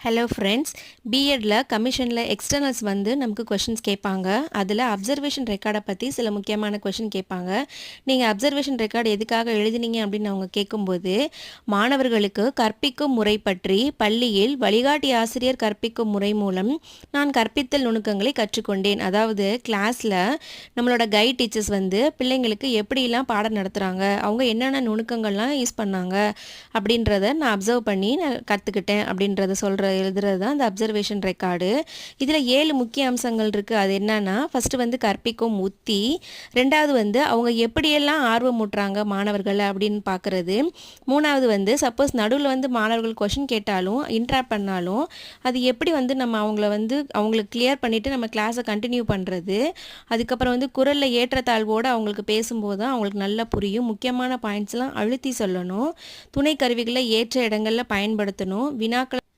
Hello friends, பிஎட்ல கமிஷனில் externals வந்து நமக்கு questions கேட்பாங்க. அதில் அப்சர்வேஷன் ரெக்கார்டை பற்றி சில முக்கியமான கொஷின் கேட்பாங்க. நீங்கள் அப்சர்வேஷன் ரெக்கார்டு எதுக்காக எழுதினீங்க அப்படின்னு அவங்க கேட்கும்போது, மாணவர்களுக்கு கற்பிக்கும் முறை பற்றி பள்ளியில் வழிகாட்டி ஆசிரியர் கற்பிக்கும் முறை மூலம் நான் கற்பித்தல் நுணுக்கங்களை கற்றுக்கொண்டேன். அதாவது கிளாஸில் நம்மளோட கைட் டீச்சர்ஸ் வந்து பிள்ளைங்களுக்கு எப்படிலாம் பாடம் நடத்துகிறாங்க, அவங்க என்னென்ன நுணுக்கங்கள்லாம் யூஸ் பண்ணாங்க அப்படின்றத நான் அப்சர்வ் பண்ணி நான் கற்றுக்கிட்டேன் அப்படின்றத எழுதுறது தான் அந்த அப்சர்வேஷன் ரெக்கார்டு. இதில் 7 முக்கிய அம்சங்கள் இருக்குது. அது என்னன்னா, ஃபஸ்ட்டு வந்து கற்பிக்கும் உத்தி, ரெண்டாவது வந்து அவங்க எப்படியெல்லாம் ஆர்வமூட்டுறாங்க மாணவர்களை அப்படின்னு பார்க்குறது, மூணாவது வந்து சப்போஸ் நடுவில் வந்து மாணவர்கள் கொஷின் கேட்டாலும் இன்ட்ராக்ட் பண்ணாலும் அது எப்படி வந்து நம்ம அவங்களுக்கு கிளியர் பண்ணிவிட்டு நம்ம கிளாஸை கண்டினியூ பண்ணுறது, அதுக்கப்புறம் வந்து குரலில் ஏற்றத்தாழ்வோடு அவங்களுக்கு பேசும்போது தான் அவங்களுக்கு நல்லா புரியும். முக்கியமான பாயிண்ட்ஸ்லாம் அழுத்தி சொல்லணும், துணை கருவிகளை ஏற்ற இடங்களில் பயன்படுத்தணும், வினாக்களை